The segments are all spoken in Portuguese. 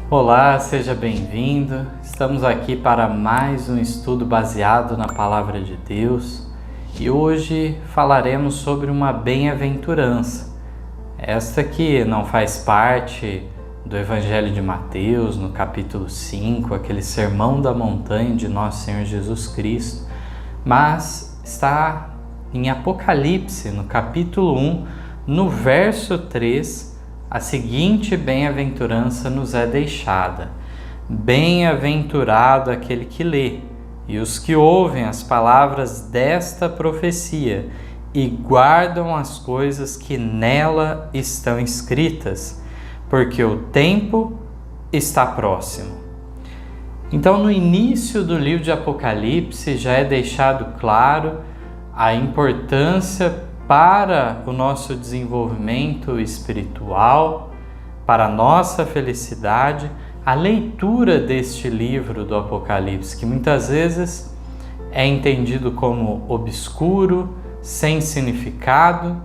Olá, seja bem-vindo. Estamos aqui para mais um estudo baseado na Palavra de Deus e hoje falaremos sobre uma bem-aventurança. Esta que não faz parte do Evangelho de Mateus, no capítulo 5, aquele sermão da montanha de Nosso Senhor Jesus Cristo, mas está em Apocalipse, no capítulo 1, no verso 3, a seguinte bem-aventurança nos é deixada: bem-aventurado aquele que lê, e os que ouvem as palavras desta profecia e guardam as coisas que nela estão escritas, porque o tempo está próximo. Então, no início do livro de Apocalipse, já é deixado claro a importância para o nosso desenvolvimento espiritual, para a nossa felicidade, a leitura deste livro do Apocalipse, que muitas vezes é entendido como obscuro, sem significado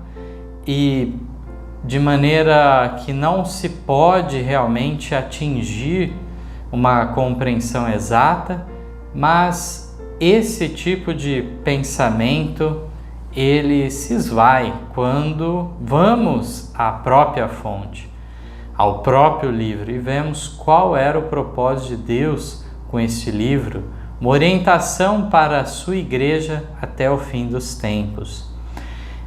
e de maneira que não se pode realmente atingir uma compreensão exata, mas esse tipo de pensamento ele se esvai quando vamos à própria fonte, ao próprio livro, e vemos qual era o propósito de Deus com este livro, uma orientação para a sua igreja até o fim dos tempos.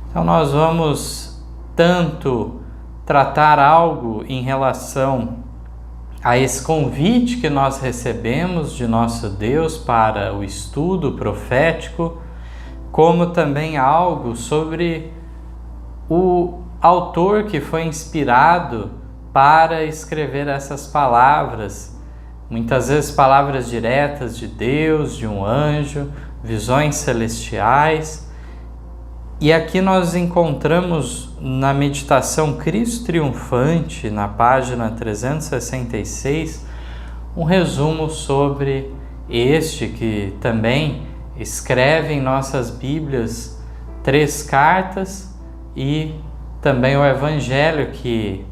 Então nós vamos tanto tratar algo em relação a esse convite que nós recebemos de nosso Deus para o estudo profético, como também algo sobre o autor que foi inspirado para escrever essas palavras, muitas vezes palavras diretas de Deus, de um anjo, visões celestiais. E aqui nós encontramos na meditação Cristo Triunfante, na página 366, um resumo sobre este que também escreve em nossas Bíblias 3 cartas e também o Evangelho que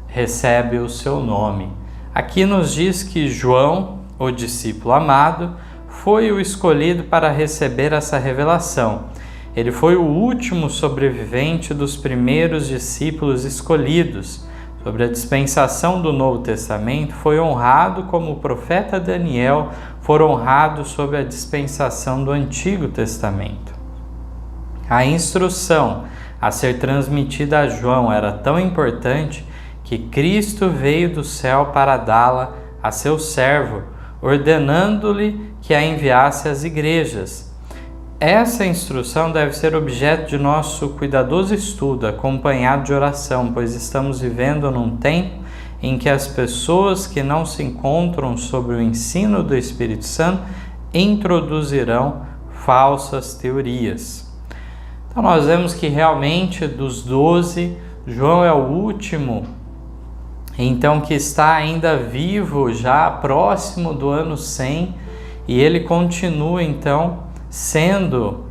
recebe o seu nome. Aqui nos diz que João, o discípulo amado, foi o escolhido para receber essa revelação. Ele foi o último sobrevivente dos primeiros discípulos escolhidos. Sobre a dispensação do Novo Testamento, foi honrado como o profeta Daniel foi honrado sobre a dispensação do Antigo Testamento. A instrução a ser transmitida a João era tão importante que Cristo veio do céu para dá-la a seu servo, ordenando-lhe que a enviasse às igrejas. Essa instrução deve ser objeto de nosso cuidadoso estudo, acompanhado de oração, pois estamos vivendo num tempo em que as pessoas que não se encontram sobre o ensino do Espírito Santo introduzirão falsas teorias. Então nós vemos que realmente dos 12, João é o último, então que está ainda vivo, já próximo do ano 100, e ele continua então sendo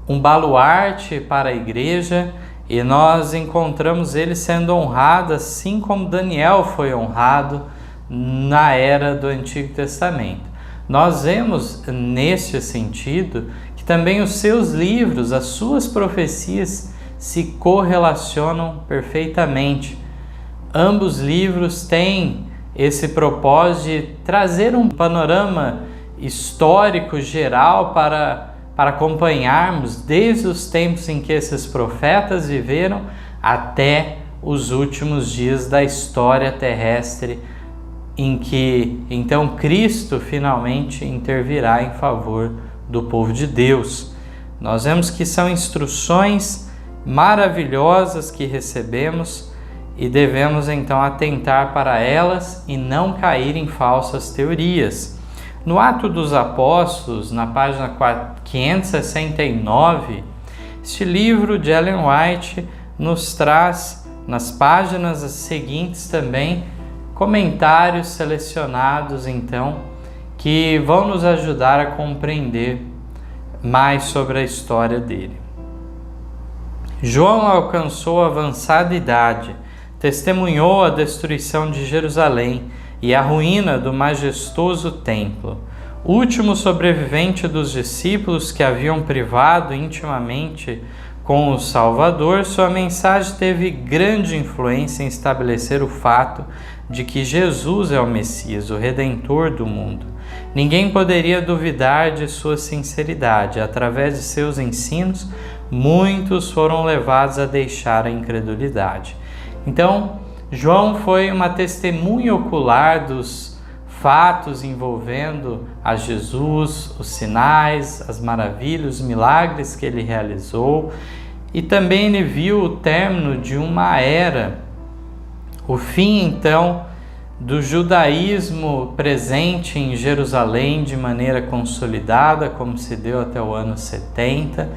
um baluarte para a igreja, e nós encontramos ele sendo honrado, assim como Daniel foi honrado na era do Antigo Testamento. Nós vemos neste sentido que também os seus livros, as suas profecias se correlacionam perfeitamente. Ambos livros têm esse propósito de trazer um panorama histórico geral para acompanharmos desde os tempos em que esses profetas viveram até os últimos dias da história terrestre, em que então Cristo finalmente intervirá em favor do povo de Deus. Nós vemos que são instruções maravilhosas que recebemos e devemos então atentar para elas e não cair em falsas teorias. No Atos dos Apóstolos, na página 569, este livro de Ellen White nos traz, nas páginas seguintes também, comentários selecionados, então, que vão nos ajudar a compreender mais sobre a história dele. João alcançou avançada idade, testemunhou a destruição de Jerusalém e a ruína do majestoso templo. Último sobrevivente dos discípulos que haviam privado intimamente com o Salvador, sua mensagem teve grande influência em estabelecer o fato de que Jesus é o Messias, o Redentor do mundo. Ninguém poderia duvidar de sua sinceridade. Através de seus ensinos, muitos foram levados a deixar a incredulidade. Então, João foi uma testemunha ocular dos fatos envolvendo a Jesus, os sinais, as maravilhas, os milagres que ele realizou, e também ele viu o término de uma era, o fim então do judaísmo presente em Jerusalém de maneira consolidada, como se deu até o ano 70,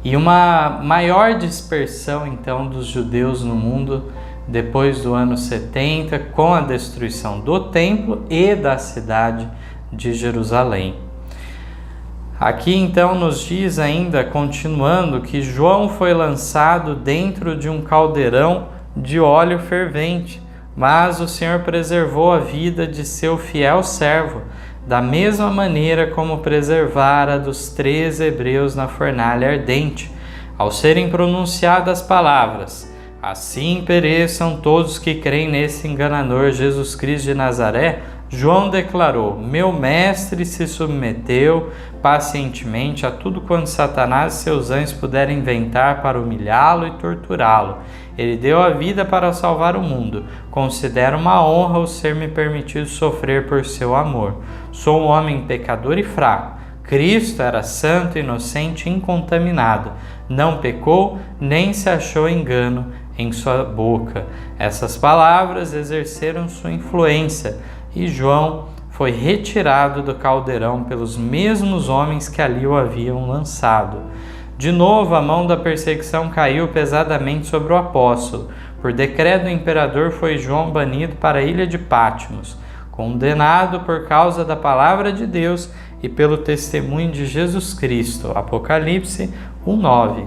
e uma maior dispersão então dos judeus no mundo depois do ano 70, com a destruição do templo e da cidade de Jerusalém. Aqui então nos diz ainda, continuando, que João foi lançado dentro de um caldeirão de óleo fervente, mas o Senhor preservou a vida de seu fiel servo, da mesma maneira como preservara dos 3 hebreus na fornalha ardente, ao serem pronunciadas as palavras: assim pereçam todos que creem nesse enganador Jesus Cristo de Nazaré. João declarou: meu mestre se submeteu pacientemente a tudo quanto Satanás e seus anjos puderem inventar para humilhá-lo e torturá-lo. Ele deu a vida para salvar o mundo. Considero uma honra o ser-me permitido sofrer por seu amor. Sou um homem pecador e fraco. Cristo era santo, inocente e incontaminado. Não pecou, nem se achou engano em sua boca. Essas palavras exerceram sua influência e João foi retirado do caldeirão pelos mesmos homens que ali o haviam lançado. De novo, a mão da perseguição caiu pesadamente sobre o apóstolo. Por decreto do imperador, foi João banido para a ilha de Patmos, condenado por causa da palavra de Deus e pelo testemunho de Jesus Cristo. Apocalipse 1:9.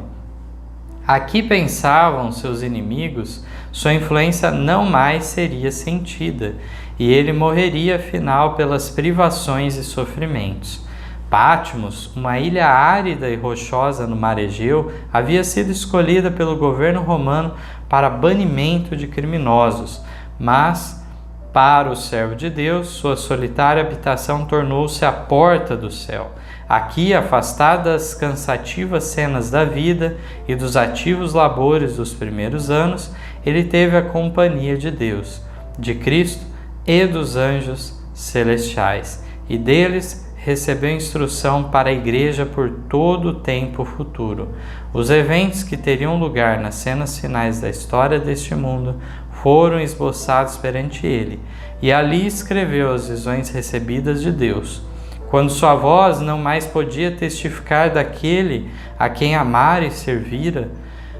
Aqui pensavam seus inimigos, sua influência não mais seria sentida, e ele morreria afinal pelas privações e sofrimentos. Patmos, uma ilha árida e rochosa no mar Egeu, havia sido escolhida pelo governo romano para banimento de criminosos, mas para o servo de Deus, sua solitária habitação tornou-se a porta do céu. Aqui, afastado das cansativas cenas da vida e dos ativos labores dos primeiros anos, ele teve a companhia de Deus, de Cristo e dos anjos celestiais, e deles recebeu instrução para a igreja por todo o tempo futuro. Os eventos que teriam lugar nas cenas finais da história deste mundo foram esboçados perante ele, e ali escreveu as visões recebidas de Deus. Quando sua voz não mais podia testificar daquele a quem amara e servira,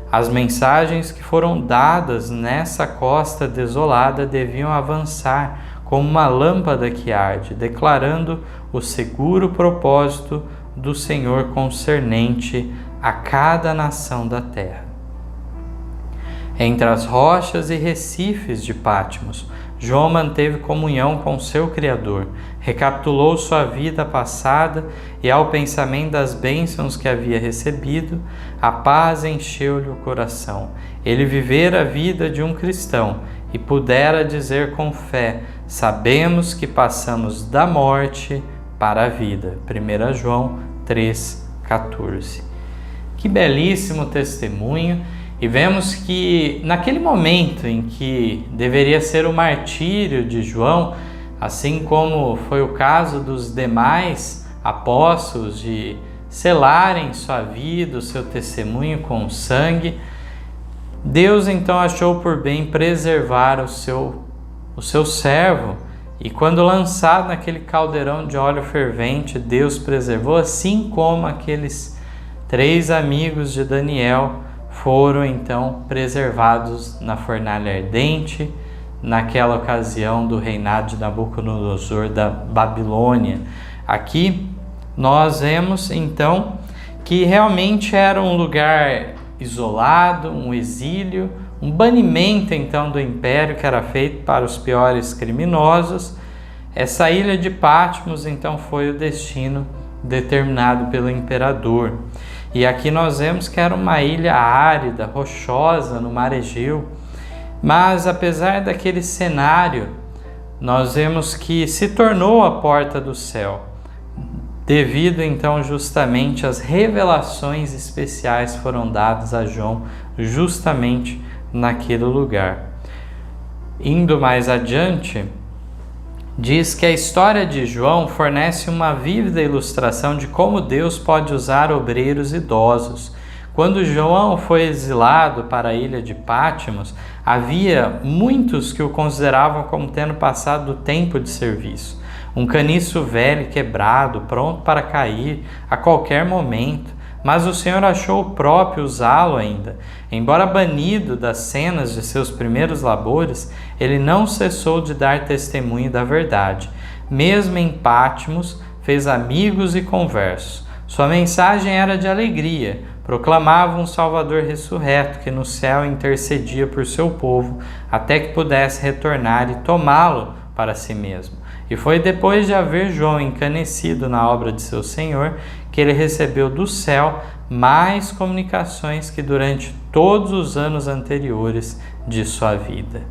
as mensagens que foram dadas nessa costa desolada deviam avançar como uma lâmpada que arde, declarando o seguro propósito do Senhor concernente a cada nação da terra. Entre as rochas e recifes de Patmos, João manteve comunhão com seu Criador, recapitulou sua vida passada e, ao pensamento das bênçãos que havia recebido, a paz encheu-lhe o coração. Ele vivera a vida de um cristão e pudera dizer com fé: sabemos que passamos da morte para a vida. 1 João 3,14. Que belíssimo testemunho! E vemos que naquele momento em que deveria ser o martírio de João, assim como foi o caso dos demais apóstolos de selarem sua vida, o seu testemunho com sangue, Deus então achou por bem preservar o seu servo, e quando lançado naquele caldeirão de óleo fervente, Deus preservou, assim como aqueles 3 amigos de Daniel foram então preservados na fornalha ardente, naquela ocasião do reinado de Nabucodonosor da Babilônia. Aqui nós vemos então que realmente era um lugar isolado, um exílio, um banimento então do império que era feito para os piores criminosos. Essa ilha de Patmos então foi o destino determinado pelo imperador. E aqui nós vemos que era uma ilha árida, rochosa, no mar Egeu. Mas apesar daquele cenário, nós vemos que se tornou a porta do céu, devido então justamente às revelações especiais que foram dadas a João justamente naquele lugar. Indo mais adiante, diz que a história de João fornece uma vívida ilustração de como Deus pode usar obreiros idosos. Quando João foi exilado para a ilha de Patmos, havia muitos que o consideravam como tendo passado do tempo de serviço. Um caniço velho e quebrado, pronto para cair a qualquer momento. Mas o Senhor achou próprio usá-lo ainda. Embora banido das cenas de seus primeiros labores, ele não cessou de dar testemunho da verdade. Mesmo em Patmos, fez amigos e conversos. Sua mensagem era de alegria. Proclamava um Salvador ressurreto que no céu intercedia por seu povo até que pudesse retornar e tomá-lo para si mesmo. E foi depois de haver João encanecido na obra de seu Senhor que ele recebeu do céu mais comunicações que durante todos os anos anteriores de sua vida.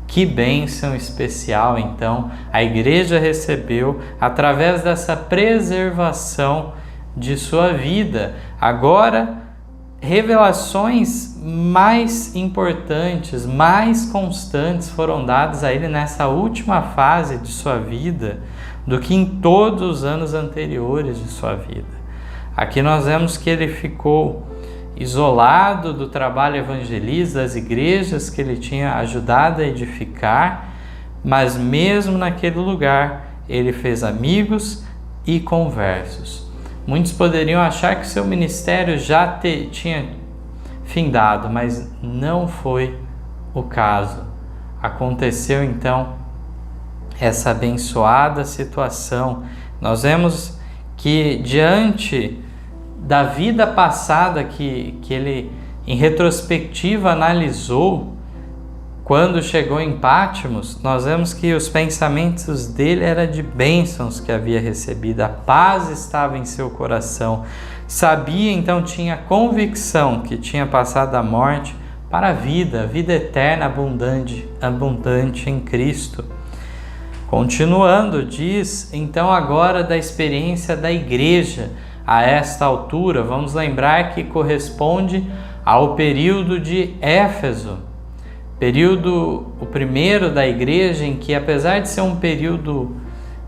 Que bênção especial, então, a igreja recebeu através dessa preservação de sua vida. Agora, revelações mais importantes, mais constantes foram dadas a ele nessa última fase de sua vida do que em todos os anos anteriores de sua vida. Aqui nós vemos que ele ficou isolado do trabalho evangelista das igrejas que ele tinha ajudado a edificar, mas mesmo naquele lugar ele fez amigos e conversos. Muitos poderiam achar que seu ministério já tinha findado, mas não foi o caso. Aconteceu então essa abençoada situação. Nós vemos que diante da vida passada que ele em retrospectiva analisou, quando chegou em Patmos, nós vemos que os pensamentos dele eram de bênçãos que havia recebido, a paz estava em seu coração, sabia, então tinha convicção que tinha passado da morte para a vida eterna abundante em Cristo. Continuando, diz então agora da experiência da igreja a esta altura. Vamos lembrar que corresponde ao período de Éfeso, o primeiro da igreja, em que, apesar de ser um período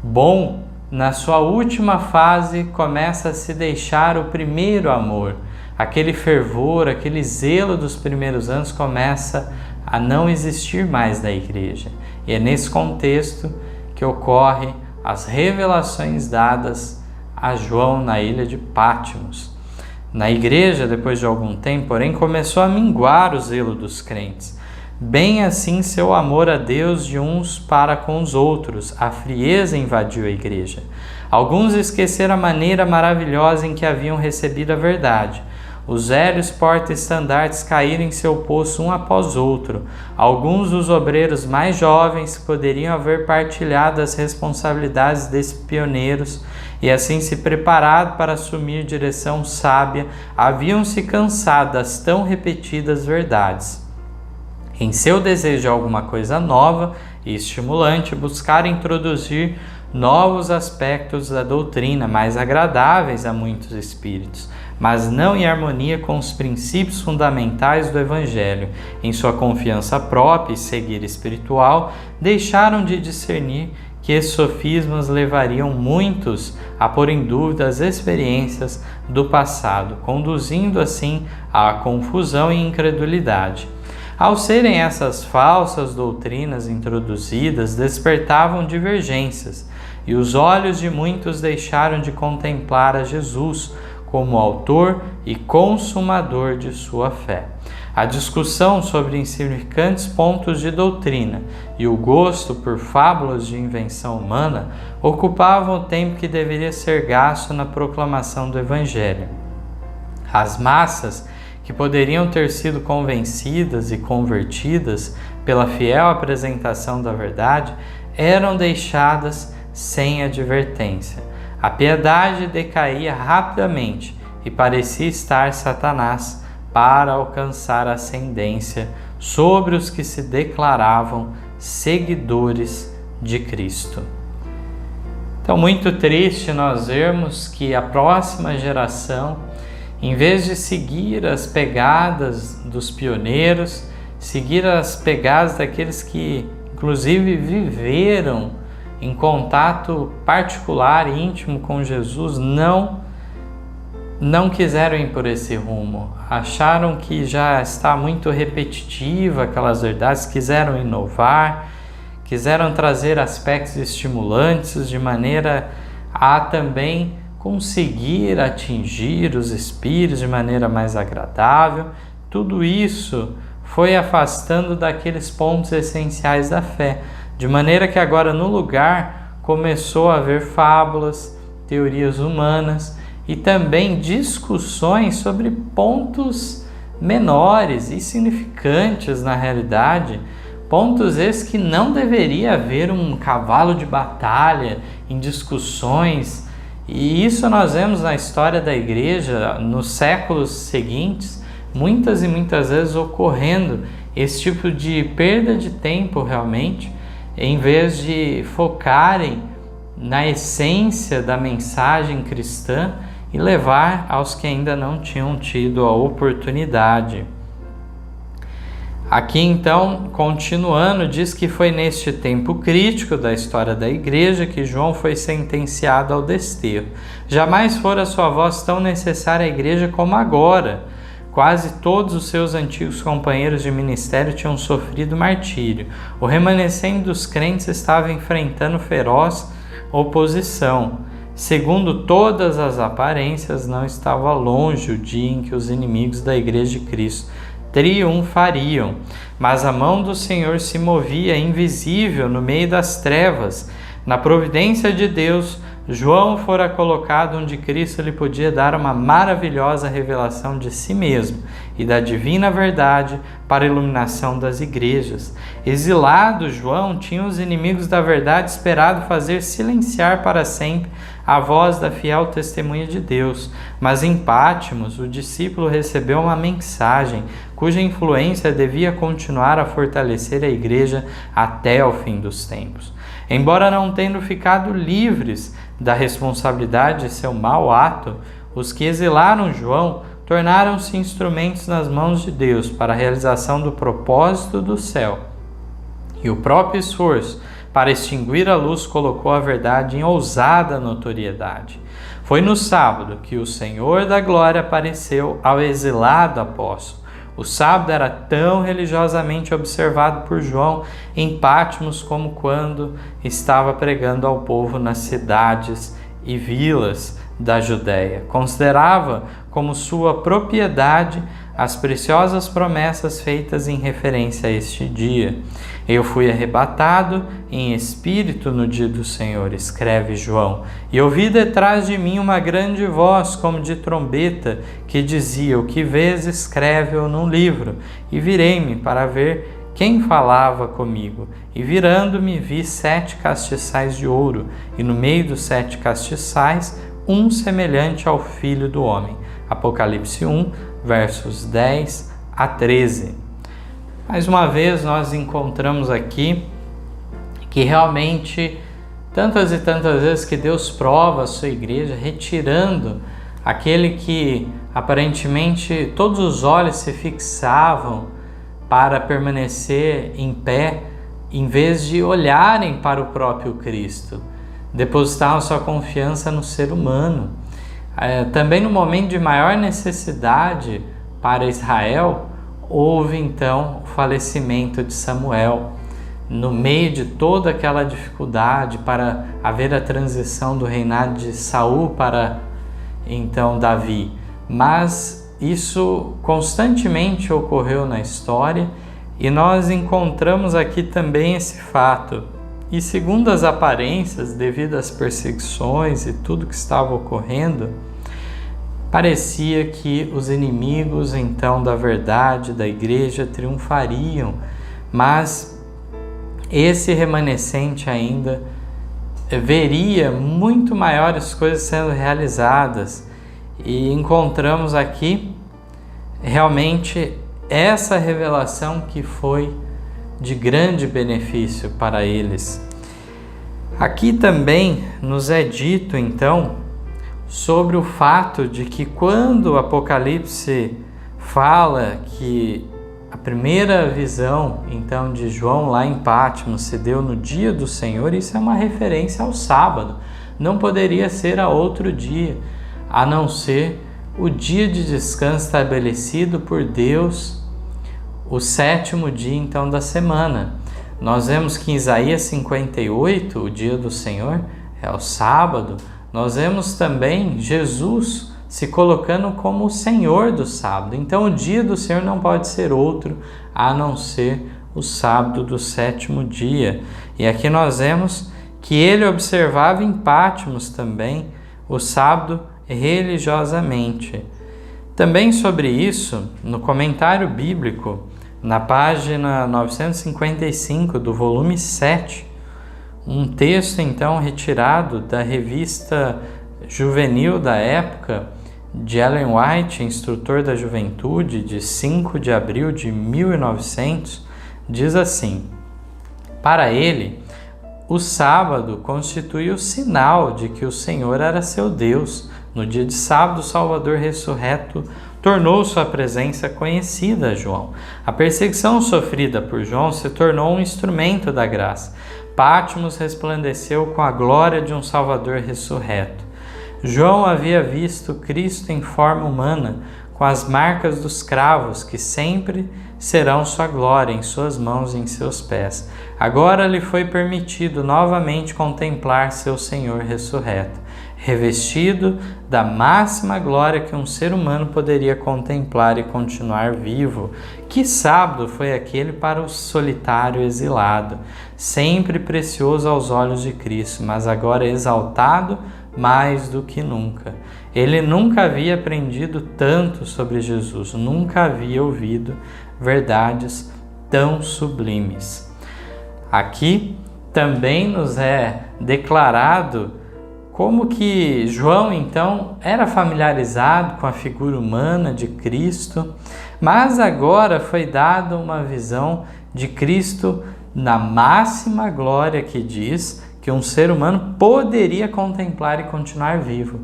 bom, na sua última fase começa a se deixar o primeiro amor. Aquele fervor, aquele zelo dos primeiros anos começa a não existir mais da igreja. E é nesse contexto que ocorrem as revelações dadas a João na ilha de Patmos. Na igreja, depois de algum tempo, porém, começou a minguar o zelo dos crentes. Bem assim seu amor a Deus de uns para com os outros, a frieza invadiu a igreja. Alguns esqueceram a maneira maravilhosa em que haviam recebido a verdade. Os velhos porta-estandartes caíram em seu poço um após outro. Alguns dos obreiros mais jovens que poderiam haver partilhado as responsabilidades desses pioneiros e assim se preparado para assumir direção sábia, haviam se cansado das tão repetidas verdades. Em seu desejo de alguma coisa nova e estimulante, buscaram introduzir novos aspectos da doutrina, mais agradáveis a muitos espíritos, mas não em harmonia com os princípios fundamentais do Evangelho. Em sua confiança própria e seguir espiritual, deixaram de discernir que esses sofismas levariam muitos a pôr em dúvida as experiências do passado, conduzindo assim à confusão e incredulidade. Ao serem essas falsas doutrinas introduzidas, despertavam divergências, e os olhos de muitos deixaram de contemplar a Jesus como autor e consumador de sua fé. A discussão sobre insignificantes pontos de doutrina e o gosto por fábulas de invenção humana ocupavam o tempo que deveria ser gasto na proclamação do Evangelho. As massas que poderiam ter sido convencidas e convertidas pela fiel apresentação da verdade, eram deixadas sem advertência. A piedade decaía rapidamente e parecia estar Satanás para alcançar ascendência sobre os que se declaravam seguidores de Cristo. Então, muito triste nós vermos que a próxima geração, em vez de seguir as pegadas dos pioneiros, seguir as pegadas daqueles que, inclusive, viveram em contato particular e íntimo com Jesus, não quiseram ir por esse rumo. Acharam que já está muito repetitiva aquelas verdades, quiseram inovar, quiseram trazer aspectos estimulantes de maneira a também conseguir atingir os espíritos de maneira mais agradável. Tudo isso foi afastando daqueles pontos essenciais da fé, de maneira que agora no lugar começou a haver fábulas, teorias humanas e também discussões sobre pontos menores e insignificantes na realidade, pontos esses que não deveria haver um cavalo de batalha em discussões. E isso nós vemos na história da igreja nos séculos seguintes, muitas e muitas vezes ocorrendo esse tipo de perda de tempo realmente, em vez de focarem na essência da mensagem cristã e levar aos que ainda não tinham tido a oportunidade. Aqui então, continuando, diz que foi neste tempo crítico da história da igreja que João foi sentenciado ao desterro. Jamais fora sua voz tão necessária à igreja como agora. Quase todos os seus antigos companheiros de ministério tinham sofrido martírio. O remanescente dos crentes estava enfrentando feroz oposição. Segundo todas as aparências, não estava longe o dia em que os inimigos da Igreja de Cristo triunfariam. Mas a mão do Senhor se movia invisível no meio das trevas. Na providência de Deus, João fora colocado onde Cristo lhe podia dar uma maravilhosa revelação de si mesmo e da divina verdade para a iluminação das igrejas. Exilado, João tinha os inimigos da verdade esperado fazer silenciar para sempre a voz da fiel testemunha de Deus. Mas em Pátimos, o discípulo recebeu uma mensagem cuja influência devia continuar a fortalecer a igreja até o fim dos tempos. Embora não tendo ficado livres da responsabilidade de seu mau ato, os que exilaram João tornaram-se instrumentos nas mãos de Deus para a realização do propósito do céu. E o próprio esforço para extinguir a luz colocou a verdade em ousada notoriedade. Foi no sábado que o Senhor da Glória apareceu ao exilado apóstolo. O sábado era tão religiosamente observado por João em Pátimos como quando estava pregando ao povo nas cidades e vilas da Judéia. Considerava como sua propriedade as preciosas promessas feitas em referência a este dia. Eu fui arrebatado em espírito no dia do Senhor, escreve João, e ouvi detrás de mim uma grande voz, como de trombeta, que dizia: o que vês, escreve-o num livro. E virei-me para ver quem falava comigo. E virando-me, vi 7 castiçais de ouro, e no meio dos 7 castiçais, um semelhante ao Filho do Homem. Apocalipse 1, versos 10 a 13. Mais uma vez nós encontramos aqui que realmente tantas e tantas vezes que Deus prova a sua igreja, retirando aquele que aparentemente todos os olhos se fixavam para permanecer em pé, em vez de olharem para o próprio Cristo, depositavam sua confiança no ser humano. Também no momento de maior necessidade para Israel, houve então o falecimento de Samuel. No meio de toda aquela dificuldade para haver a transição do reinado de Saul para então Davi. Mas isso constantemente ocorreu na história e nós encontramos aqui também esse fato. E segundo as aparências, devido às perseguições e tudo que estava ocorrendo, parecia que os inimigos então da verdade da igreja triunfariam, mas esse remanescente ainda veria muito maiores coisas sendo realizadas, e encontramos aqui realmente essa revelação que foi de grande benefício para eles. Aqui também nos é dito então sobre o fato de que quando o Apocalipse fala que a primeira visão então de João lá em Patmos se deu no dia do Senhor, isso é uma referência ao sábado. Não poderia ser a outro dia, a não ser o dia de descanso estabelecido por Deus, o 7º dia então da semana. Nós vemos que em Isaías 58, o dia do Senhor é o sábado. Nós vemos também Jesus se colocando como o Senhor do sábado. Então o dia do Senhor não pode ser outro a não ser o sábado do 7º dia. E aqui nós vemos que ele observava em Patmos também o sábado religiosamente. Também sobre isso, no comentário bíblico, na página 955 do volume 7, um texto então retirado da revista juvenil da época, de Ellen White, instrutor da juventude, de 5 de abril de 1900, diz assim: para ele, o sábado constitui o sinal de que o Senhor era seu Deus. No dia de sábado, o Salvador ressurreto tornou sua presença conhecida a João. A perseguição sofrida por João se tornou um instrumento da graça. Patmos resplandeceu com a glória de um Salvador ressurreto. João havia visto Cristo em forma humana, com as marcas dos cravos, que sempre serão sua glória em suas mãos e em seus pés. Agora lhe foi permitido novamente contemplar seu Senhor ressurreto, revestido da máxima glória que um ser humano poderia contemplar e continuar vivo. Que sábado foi aquele para o solitário exilado, sempre precioso aos olhos de Cristo, mas agora exaltado mais do que nunca. Ele nunca havia aprendido tanto sobre Jesus, nunca havia ouvido verdades tão sublimes. Aqui também nos é declarado como que João então era familiarizado com a figura humana de Cristo, mas agora foi dada uma visão de Cristo na máxima glória, que diz que um ser humano poderia contemplar e continuar vivo.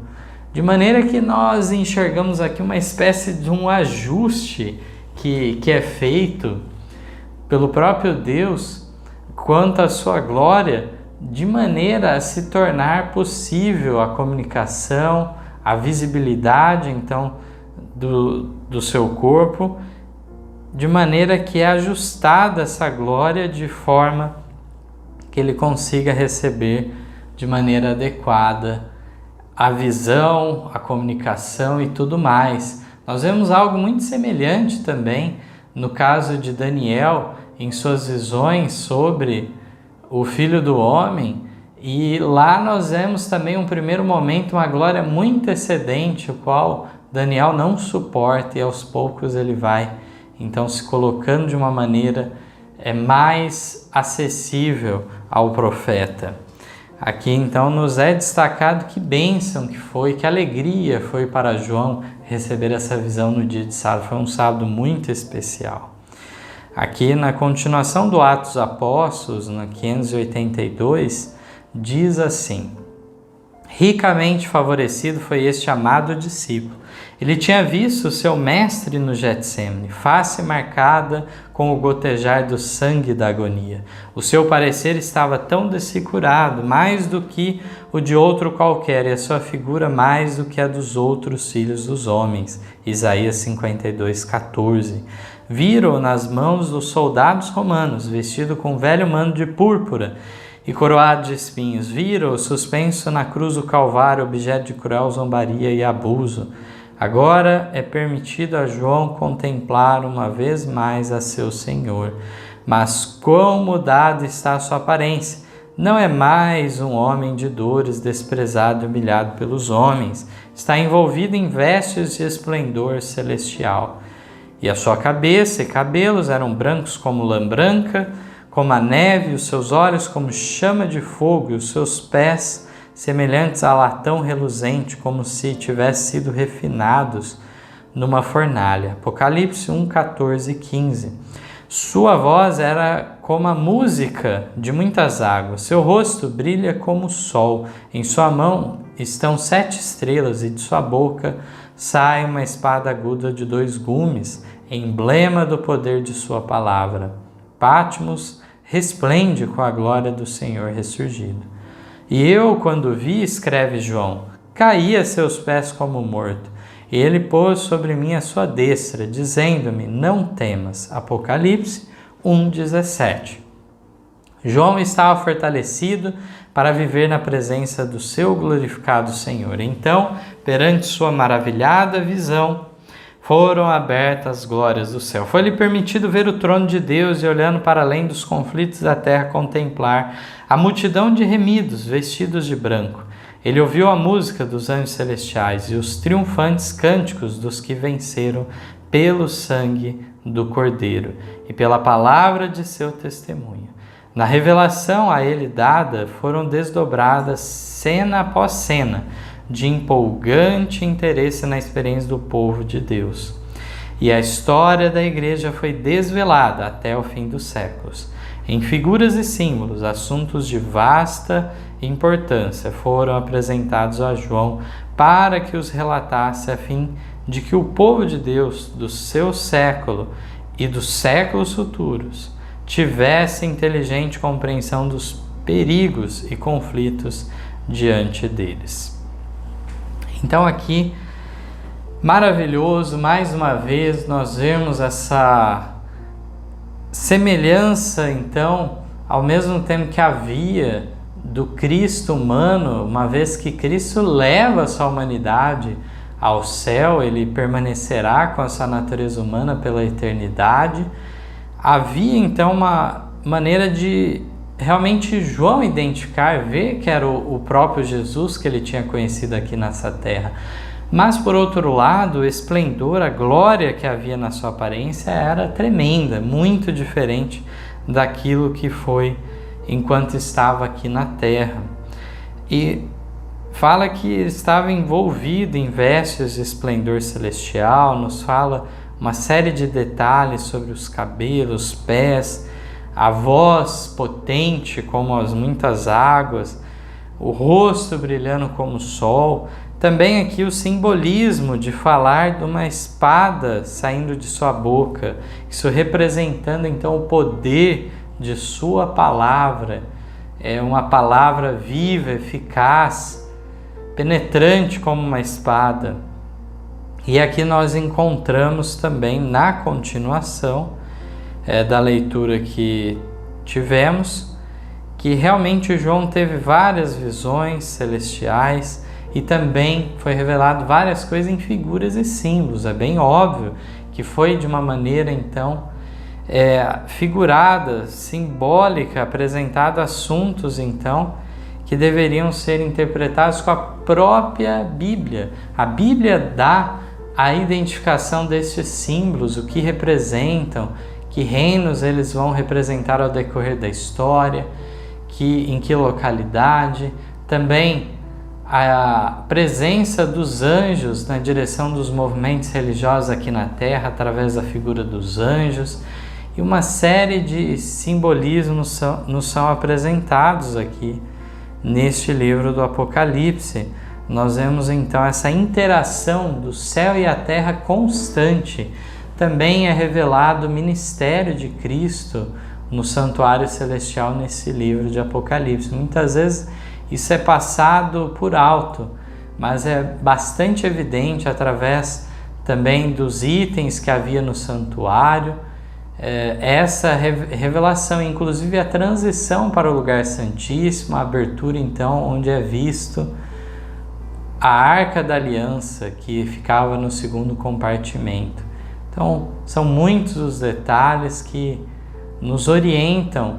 De maneira que nós enxergamos aqui uma espécie de um ajuste que é feito pelo próprio Deus quanto à sua glória, de maneira a se tornar possível a comunicação, a visibilidade então do seu corpo, de maneira que é ajustada essa glória de forma que ele consiga receber de maneira adequada a visão, a comunicação e tudo mais. Nós vemos algo muito semelhante também no caso de Daniel, em suas visões sobre o Filho do Homem, e lá nós vemos também um primeiro momento, uma glória muito excedente, o qual Daniel não suporta, e aos poucos ele vai então se colocando de uma maneira mais acessível ao profeta. Aqui então nos é destacado que bênção que foi, que alegria foi para João receber essa visão no dia de sábado. Foi um sábado muito especial. Aqui na continuação do Atos Apóstolos, no 582, diz assim: ricamente favorecido foi este amado discípulo. Ele tinha visto o seu mestre no Getsêmani, face marcada com o gotejar do sangue da agonia. O seu parecer estava tão desfigurado, mais do que o de outro qualquer, e a sua figura mais do que a dos outros filhos dos homens. Isaías 52:14. Viram-o nas mãos dos soldados romanos, vestido com um velho manto de púrpura e coroado de espinhos. Viram-o suspenso na cruz do Calvário, objeto de cruel zombaria e abuso. Agora é permitido a João contemplar uma vez mais a seu Senhor. Mas quão mudada está a sua aparência! Não é mais um homem de dores, desprezado e humilhado pelos homens. está envolvido em vestes de esplendor celestial. E a sua cabeça e cabelos eram brancos como lã branca, como a neve, os seus olhos como chama de fogo, e os seus pés semelhantes a latão reluzente, como se tivessem sido refinados numa fornalha. Apocalipse 1, 14 e 15. Sua voz era como a música de muitas águas, seu rosto brilha como o sol, em sua mão estão 7 estrelas e de sua boca sai uma espada aguda de 2 gumes, emblema do poder de sua palavra. Patmos resplende com a glória do Senhor ressurgido. E eu, quando vi, escreve João, caí a seus pés como morto. E ele pôs sobre mim a sua destra, dizendo-me, não temas. Apocalipse 1,17. João estava fortalecido para viver na presença do seu glorificado Senhor. Então, perante sua maravilhada visão, foram abertas as glórias do céu. Foi-lhe permitido ver o trono de Deus e, olhando para além dos conflitos da terra, contemplar a multidão de remidos, vestidos de branco. Ele ouviu a música dos anjos celestiais e os triunfantes cânticos dos que venceram pelo sangue do Cordeiro e pela palavra de seu testemunho. Na revelação a ele dada foram desdobradas cena após cena de empolgante interesse na experiência do povo de Deus. E a história da igreja foi desvelada até o fim dos séculos. Em figuras e símbolos, assuntos de vasta importância foram apresentados a João para que os relatasse a fim de que o povo de Deus do seu século e dos séculos futuros tivesse inteligente compreensão dos perigos e conflitos diante deles. Então aqui, maravilhoso, mais uma vez nós vemos essa semelhança, então, ao mesmo tempo que havia do Cristo humano, uma vez que Cristo leva a sua humanidade ao céu, ele permanecerá com a sua natureza humana pela eternidade. Havia então uma maneira de realmente João identificar, ver que era o próprio Jesus que ele tinha conhecido aqui nessa terra. Mas, por outro lado, o esplendor, a glória que havia na sua aparência era tremenda, muito diferente daquilo que foi enquanto estava aqui na terra. E fala que ele estava envolvido em vestes de esplendor celestial, nos fala uma série de detalhes sobre os cabelos, pés, a voz potente como as muitas águas, o rosto brilhando como o sol. Também aqui o simbolismo de falar de uma espada saindo de sua boca, isso representando então o poder de sua palavra, é uma palavra viva, eficaz, penetrante como uma espada. E aqui nós encontramos também na continuação da leitura que tivemos, que realmente João teve várias visões celestiais, e também foi revelado várias coisas em figuras e símbolos. É bem óbvio que foi de uma maneira, então, figurada, simbólica, apresentado assuntos, então, que deveriam ser interpretados com a própria Bíblia. A Bíblia dá a identificação destes símbolos, o que representam, que reinos eles vão representar ao decorrer da história, em que localidade, também a presença dos anjos na direção dos movimentos religiosos aqui na Terra, através da figura dos anjos, e uma série de simbolismos nos são apresentados aqui neste livro do Apocalipse. Nós vemos então essa interação do céu e a terra constante. Também é revelado o ministério de Cristo no santuário celestial nesse livro de Apocalipse. Muitas vezes isso é passado por alto, mas é bastante evidente através também dos itens que havia no santuário, essa revelação, inclusive a transição para o lugar santíssimo, a abertura então onde é visto a Arca da Aliança que ficava no segundo compartimento. Então são muitos os detalhes que nos orientaram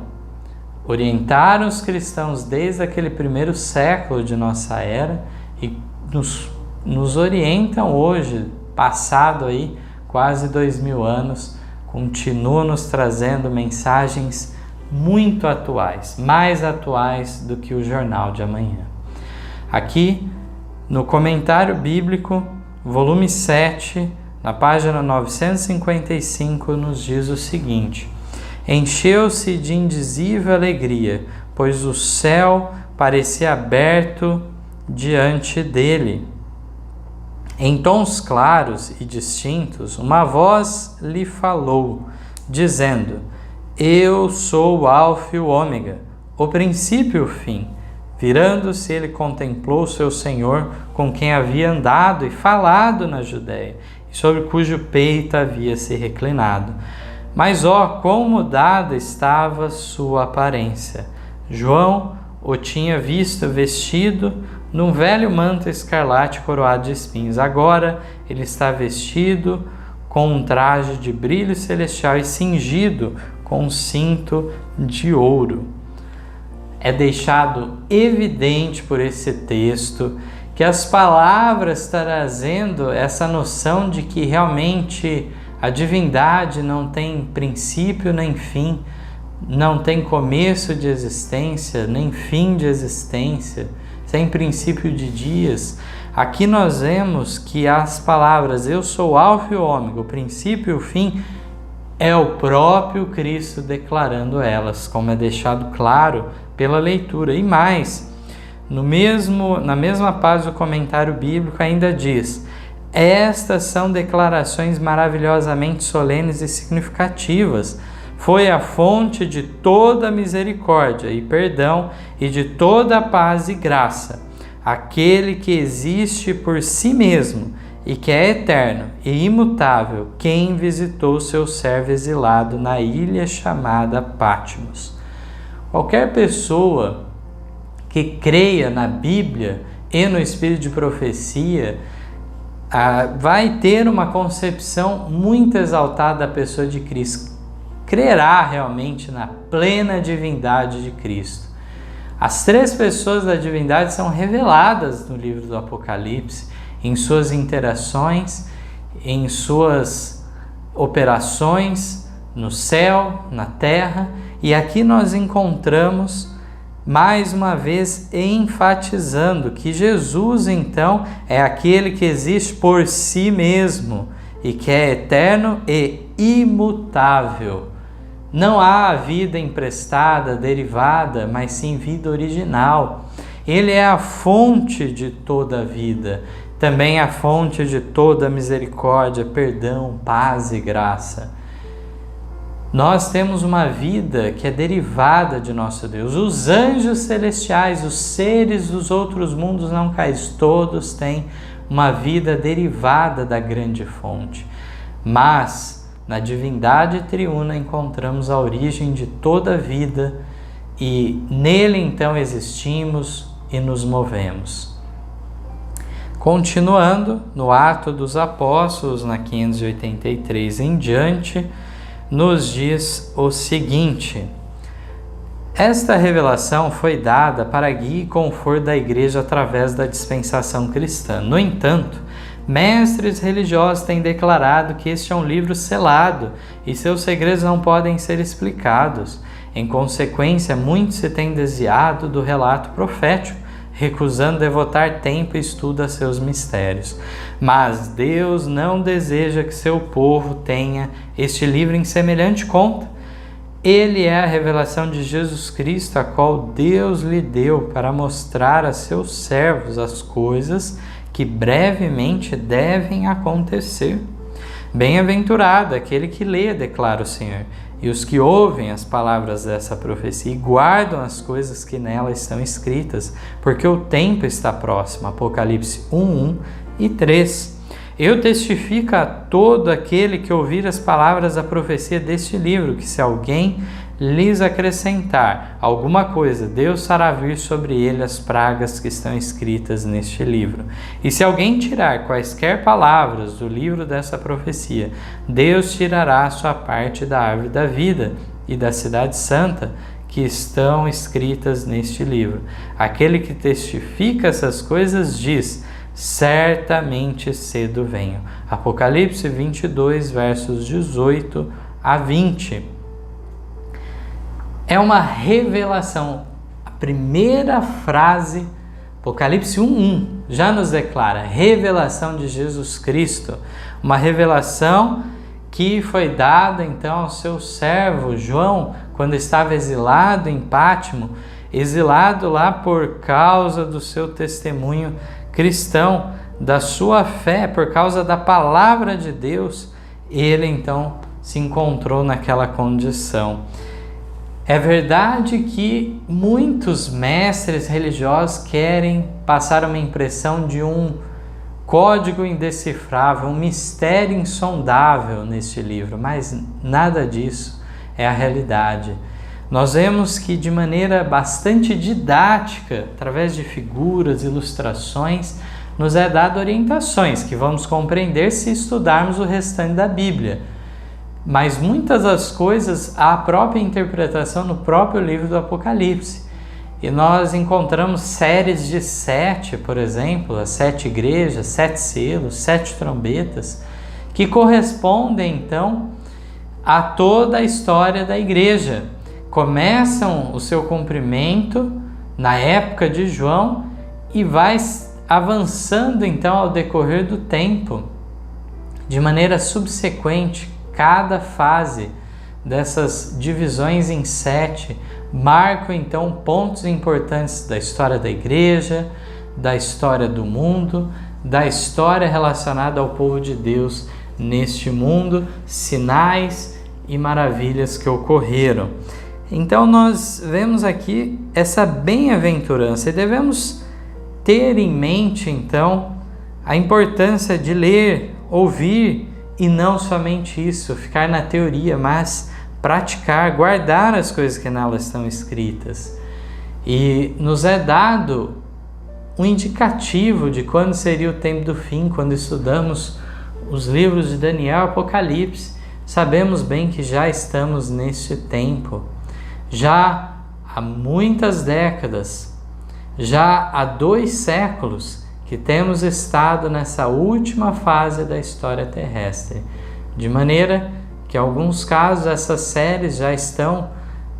os cristãos desde aquele primeiro século de nossa era e nos nos orientam hoje, passado aí quase 2000 anos, continuam nos trazendo mensagens muito atuais, mais atuais do que o Jornal de Amanhã. Aqui, no Comentário Bíblico, volume 7, na página 955, nos diz o seguinte: encheu-se de indizível alegria, pois o céu parecia aberto diante dele. Em tons claros e distintos, uma voz lhe falou, dizendo: eu sou o Alfa e o Ômega, o princípio e o fim. Virando-se, ele contemplou seu Senhor, com quem havia andado e falado na Judéia, e sobre cujo peito havia se reclinado. Mas, ó, quão mudada estava sua aparência! João o tinha visto vestido num velho manto escarlate coroado de espinhos. Agora ele está vestido com um traje de brilho celestial e cingido com um cinto de ouro. É deixado evidente por esse texto que as palavras trazendo essa noção de que realmente a divindade não tem princípio nem fim, não tem começo de existência, nem fim de existência, sem princípio de dias. Aqui nós vemos que as palavras eu sou o Alfa e o Ômega, o princípio e o fim, é o próprio Cristo declarando elas, como é deixado claro pela leitura. E mais, na mesma página do Comentário Bíblico ainda diz: estas são declarações maravilhosamente solenes e significativas. Foi a fonte de toda misericórdia e perdão e de toda paz e graça. Aquele que existe por si mesmo e que é eterno e imutável, quem visitou seu servo exilado na ilha chamada Patmos. Qualquer pessoa que creia na Bíblia e no Espírito de profecia vai ter uma concepção muito exaltada da pessoa de Cristo. Crerá realmente na plena divindade de Cristo. As três pessoas da divindade são reveladas no livro do Apocalipse, em suas interações, em suas operações no céu, na terra, e aqui nós encontramos mais uma vez enfatizando que Jesus então é aquele que existe por si mesmo e que é eterno e imutável. Não há vida emprestada, derivada, mas sim vida original. Ele é a fonte de toda a vida, também a fonte de toda a misericórdia, perdão, paz e graça. Nós temos uma vida que é derivada de nosso Deus. Os anjos celestiais, os seres dos outros mundos não caídos, todos têm uma vida derivada da grande fonte. Mas na divindade triuna encontramos a origem de toda a vida e nele então existimos e nos movemos. Continuando, no Atos dos Apóstolos, na 583 em diante, nos diz o seguinte: esta revelação foi dada para guia e conforto da igreja através da dispensação cristã. No entanto, mestres religiosos têm declarado que este é um livro selado e seus segredos não podem ser explicados. Em consequência, muito se tem desviado do relato profético, recusando devotar tempo e estudo a seus mistérios. Mas Deus não deseja que seu povo tenha este livro em semelhante conta. Ele é a revelação de Jesus Cristo, a qual Deus lhe deu para mostrar a seus servos as coisas que brevemente devem acontecer. Bem-aventurado aquele que lê, declara o Senhor, e os que ouvem as palavras dessa profecia e guardam as coisas que nela estão escritas, porque o tempo está próximo. Apocalipse 1:1 e 3. Eu testifico a todo aquele que ouvir as palavras da profecia deste livro, que se alguém lhes acrescentar alguma coisa, Deus fará vir sobre ele as pragas que estão escritas neste livro. E se alguém tirar quaisquer palavras do livro dessa profecia, Deus tirará a sua parte da árvore da vida e da cidade santa que estão escritas neste livro. Aquele que testifica essas coisas diz: certamente cedo venho. Apocalipse 22, versos 18 a 20. É uma revelação. A primeira frase, Apocalipse 1:1, já nos declara revelação de Jesus Cristo. Uma revelação que foi dada então ao seu servo João, quando estava exilado em Pátimo, exilado lá por causa do seu testemunho cristão, da sua fé, por causa da palavra de Deus. Ele então se encontrou naquela condição. É verdade que muitos mestres religiosos querem passar uma impressão de um código indecifrável, um mistério insondável neste livro, mas nada disso é a realidade. Nós vemos que de maneira bastante didática, através de figuras, ilustrações, nos é dado orientações que vamos compreender se estudarmos o restante da Bíblia. Mas muitas das coisas, há a própria interpretação no próprio livro do Apocalipse. E nós encontramos séries de 7, por exemplo, as 7 igrejas, 7 selos, 7 trombetas, que correspondem então a toda a história da igreja. Começam o seu cumprimento na época de João e vai avançando então ao decorrer do tempo, de maneira subsequente. Cada fase dessas divisões em 7 marcam então pontos importantes da história da igreja, da história do mundo, da história relacionada ao povo de Deus neste mundo, sinais e maravilhas que ocorreram. Então nós vemos aqui essa bem-aventurança e devemos ter em mente então a importância de ler, ouvir e não somente isso, ficar na teoria, mas praticar, guardar as coisas que nelas estão escritas. E nos é dado um indicativo de quando seria o tempo do fim. Quando estudamos os livros de Daniel e Apocalipse, sabemos bem que já estamos nesse tempo. Já há muitas décadas, já há 2 séculos que temos estado nessa última fase da história terrestre, de maneira que em alguns casos essas séries já estão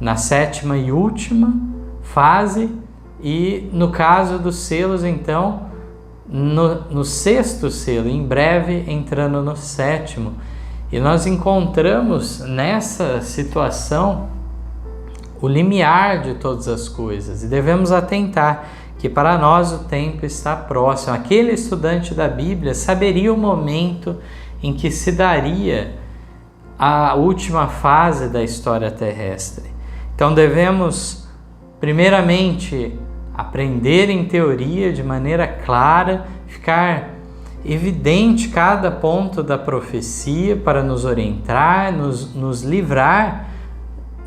na 7ª e última fase, e no caso dos selos então no 6º selo, em breve entrando no 7º. E nós encontramos nessa situação o limiar de todas as coisas, e devemos atentar que para nós o tempo está próximo. Aquele estudante da Bíblia saberia o momento em que se daria a última fase da história terrestre. Então devemos, primeiramente, aprender em teoria de maneira clara, ficar evidente cada ponto da profecia para nos orientar, nos livrar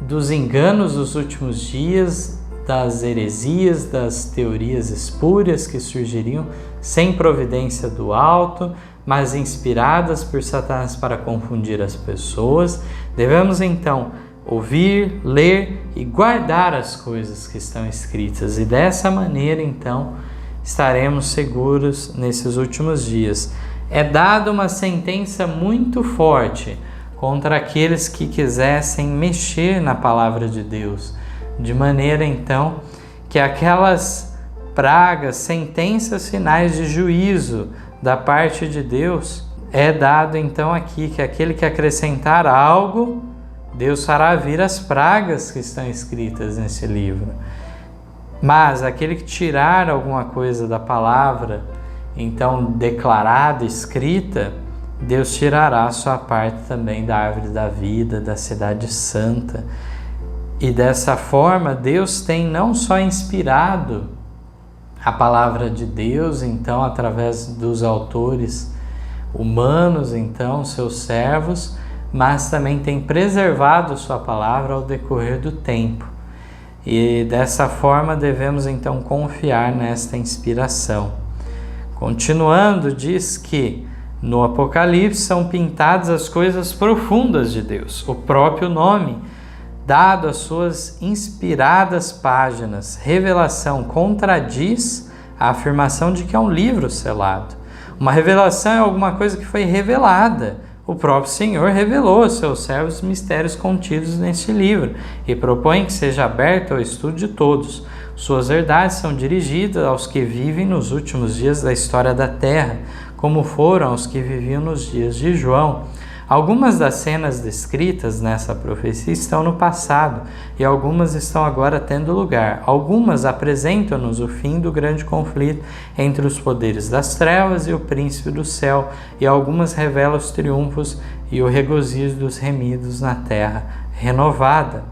dos enganos dos últimos dias, das heresias, das teorias espúrias que surgiriam sem providência do alto, mas inspiradas por Satanás para confundir as pessoas. Devemos então ouvir, ler e guardar as coisas que estão escritas, e dessa maneira então estaremos seguros nesses últimos dias. É dada uma sentença muito forte contra aqueles que quisessem mexer na palavra de Deus, de maneira então que aquelas pragas, sentenças finais de juízo da parte de Deus, é dado então aqui que aquele que acrescentar algo, Deus fará vir as pragas que estão escritas nesse livro. Mas aquele que tirar alguma coisa da palavra, então declarada, escrita, Deus tirará a sua parte também da árvore da vida, da cidade santa. E dessa forma, Deus tem não só inspirado a palavra de Deus, então, através dos autores humanos, então, seus servos, mas também tem preservado sua palavra ao decorrer do tempo. E dessa forma devemos então confiar nesta inspiração. Continuando, diz que no Apocalipse são pintadas as coisas profundas de Deus. O próprio nome dado às suas inspiradas páginas, revelação, contradiz a afirmação de que é um livro selado. Uma revelação é alguma coisa que foi revelada. O próprio Senhor revelou aos seus servos os mistérios contidos neste livro e propõe que seja aberto ao estudo de todos. Suas verdades são dirigidas aos que vivem nos últimos dias da história da terra, como foram aos que viviam nos dias de João. Algumas das cenas descritas nessa profecia estão no passado e algumas estão agora tendo lugar. Algumas apresentam-nos o fim do grande conflito entre os poderes das trevas e o príncipe do céu, e algumas revelam os triunfos e o regozijo dos remidos na terra renovada.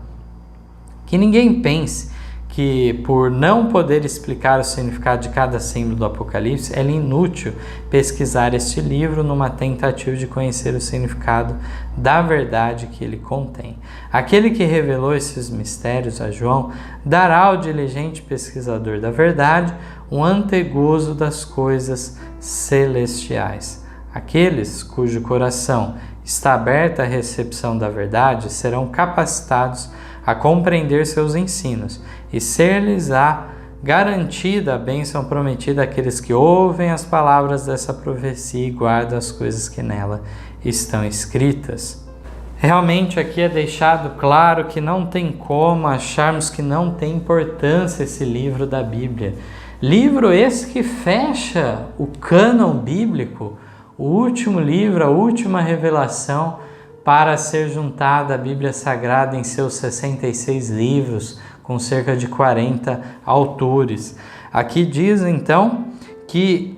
Que ninguém pense que, por não poder explicar o significado de cada símbolo do Apocalipse, é inútil pesquisar este livro numa tentativa de conhecer o significado da verdade que ele contém. Aquele que revelou esses mistérios a João dará ao diligente pesquisador da verdade um antegozo das coisas celestiais. Aqueles cujo coração está aberto à recepção da verdade serão capacitados a compreender seus ensinos e ser-lhes-á garantida a bênção prometida àqueles que ouvem as palavras dessa profecia e guardam as coisas que nela estão escritas. Realmente aqui é deixado claro que não tem como acharmos que não tem importância esse livro da Bíblia. Livro esse que fecha o cânon bíblico, o último livro, a última revelação para ser juntada à Bíblia Sagrada em seus 66 livros, com cerca de 40 autores. Aqui diz então que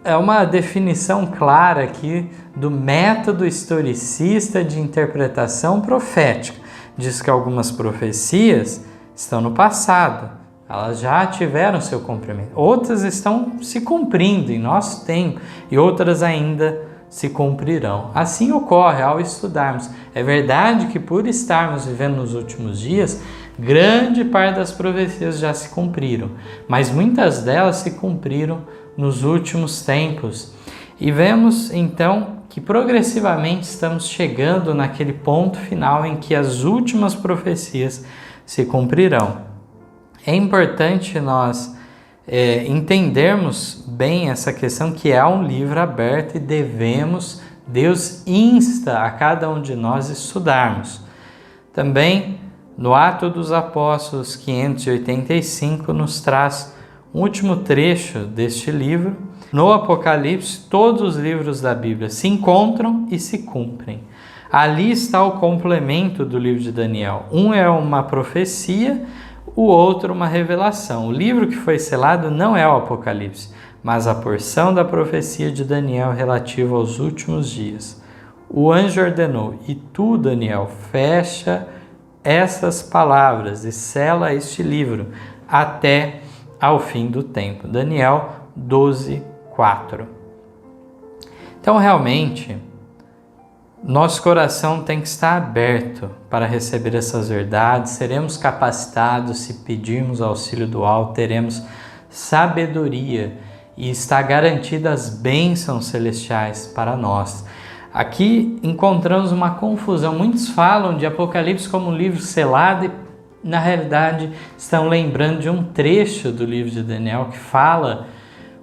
é uma definição clara aqui do método historicista de interpretação profética. Diz que algumas profecias estão no passado, elas já tiveram seu cumprimento. Outras estão se cumprindo em nosso tempo e outras ainda se cumprirão. Assim ocorre ao estudarmos. É verdade que por estarmos vivendo nos últimos dias, grande parte das profecias já se cumpriram, mas muitas delas se cumpriram nos últimos tempos. E vemos então que progressivamente estamos chegando naquele ponto final em que as últimas profecias se cumprirão. É importante nós entendermos bem essa questão que é um livro aberto e Deus insta a cada um de nós estudarmos. Também no Atos dos Apóstolos 585 nos traz um último trecho deste livro. No Apocalipse, todos os livros da Bíblia se encontram e se cumprem. Ali está o complemento do livro de Daniel. Um é uma profecia, o outro uma revelação. O livro que foi selado não é o Apocalipse, mas a porção da profecia de Daniel relativa aos últimos dias. O anjo ordenou: e tu, Daniel, fecha essas palavras e sela este livro até ao fim do tempo. Daniel 12:4. Então, realmente, nosso coração tem que estar aberto para receber essas verdades. Seremos capacitados se pedirmos auxílio do alto, teremos sabedoria e está garantida as bênçãos celestiais para nós. Aqui encontramos uma confusão. Muitos falam de Apocalipse como um livro selado e, na realidade, estão lembrando de um trecho do livro de Daniel que fala,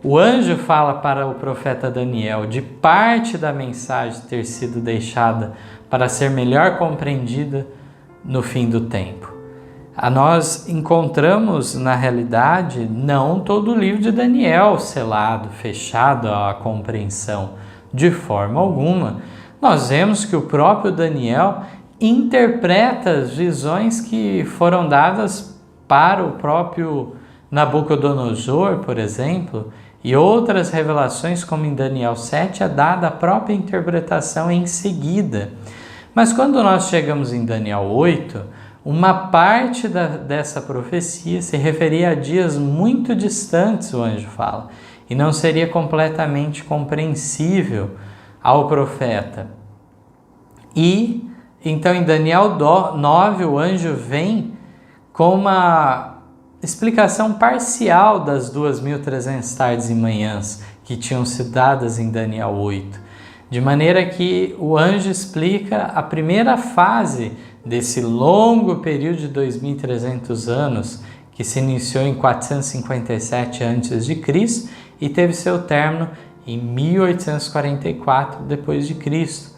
o anjo fala para o profeta Daniel de parte da mensagem ter sido deixada para ser melhor compreendida no fim do tempo. Nós encontramos, na realidade, não todo o livro de Daniel selado, fechado à compreensão, de forma alguma. Nós vemos que o próprio Daniel interpreta as visões que foram dadas para o próprio Nabucodonosor, por exemplo, e outras revelações, como em Daniel 7, é dada a própria interpretação em seguida. Mas quando nós chegamos em Daniel 8, uma parte dessa profecia se referia a dias muito distantes, o anjo fala, e não seria completamente compreensível ao profeta. E então em Daniel 9, o anjo vem com uma explicação parcial das 2.300 tardes e manhãs que tinham sido dadas em Daniel 8, de maneira que o anjo explica a primeira fase desse longo período de 2.300 anos que se iniciou em 457 a.C. e teve seu término em 1844 d.C.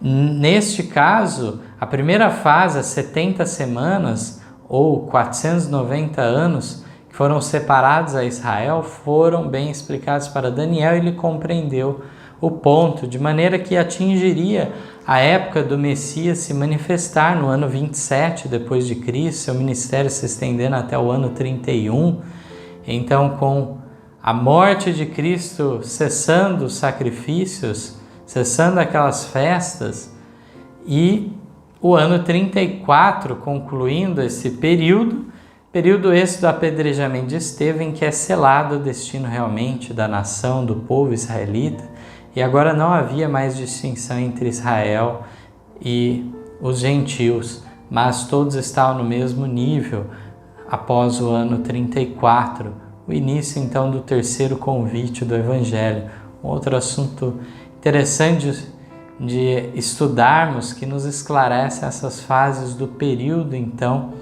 Neste caso, a primeira fase, as 70 semanas ou 490 anos que foram separados a Israel, foram bem explicados para Daniel e ele compreendeu o ponto, de maneira que atingiria a época do Messias se manifestar no ano 27 depois de Cristo, seu ministério se estendendo até o ano 31. Então, com a morte de Cristo, cessando os sacrifícios, cessando aquelas festas, e o ano 34 concluindo esse período esse do apedrejamento de Estevão, que é selado o destino realmente da nação, do povo israelita, e agora não havia mais distinção entre Israel e os gentios, mas todos estavam no mesmo nível após o ano 34, o início então do terceiro convite do Evangelho. Um outro assunto interessante de estudarmos, que nos esclarece essas fases do período então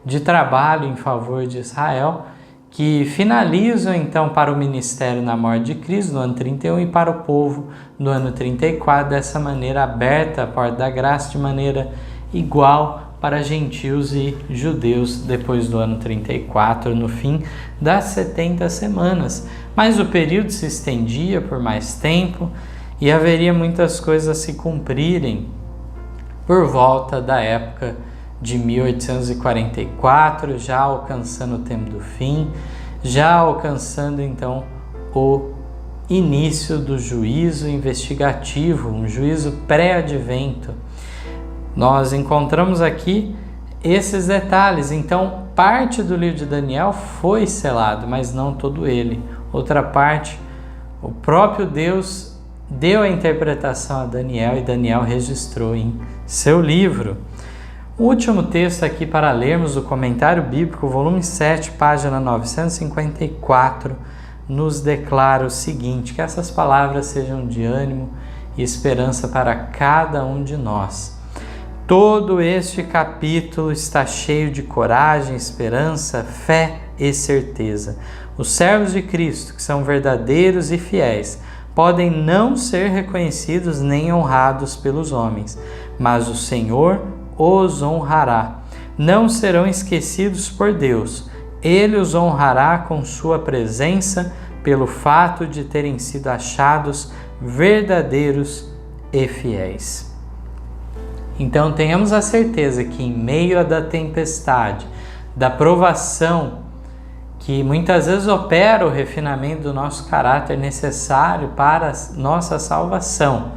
de trabalho em favor de Israel, que finalizam então para o ministério na morte de Cristo no ano 31 e para o povo no ano 34, dessa maneira aberta a porta da graça de maneira igual para gentios e judeus depois do ano 34, no fim das 70 semanas. Mas o período se estendia por mais tempo e haveria muitas coisas a se cumprirem por volta da época de 1844, já alcançando o tempo do fim, já alcançando então o início do juízo investigativo, um juízo pré-advento. Nós encontramos aqui esses detalhes. Então, parte do livro de Daniel foi selado, mas não todo ele. Outra parte, o próprio Deus deu a interpretação a Daniel e Daniel registrou em seu livro. O último texto aqui para lermos, o Comentário Bíblico, volume 7, página 954, nos declara o seguinte: que essas palavras sejam de ânimo e esperança para cada um de nós. Todo este capítulo está cheio de coragem, esperança, fé e certeza. Os servos de Cristo, que são verdadeiros e fiéis, podem não ser reconhecidos nem honrados pelos homens, mas o Senhor os honrará. Não serão esquecidos por Deus. Ele os honrará com sua presença pelo fato de terem sido achados verdadeiros e fiéis. Então tenhamos a certeza que em meio da tempestade, da provação, que muitas vezes opera o refinamento do nosso caráter necessário para a nossa salvação,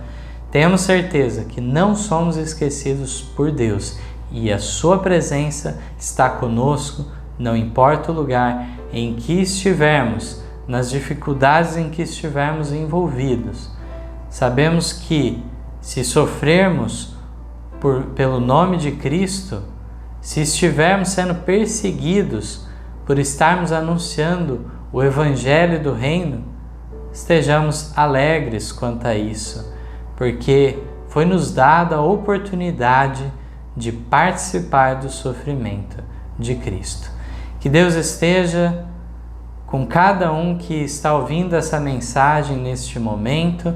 temos certeza que não somos esquecidos por Deus e a sua presença está conosco, não importa o lugar em que estivermos, nas dificuldades em que estivermos envolvidos. Sabemos que se sofrermos pelo nome de Cristo, se estivermos sendo perseguidos por estarmos anunciando o Evangelho do Reino, estejamos alegres quanto a isso, porque foi nos dada a oportunidade de participar do sofrimento de Cristo. Que Deus esteja com cada um que está ouvindo essa mensagem neste momento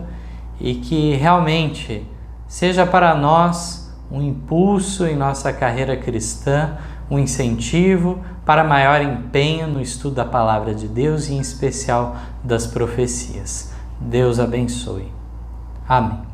e que realmente seja para nós um impulso em nossa carreira cristã, um incentivo para maior empenho no estudo da Palavra de Deus e em especial das profecias. Deus abençoe. Amém.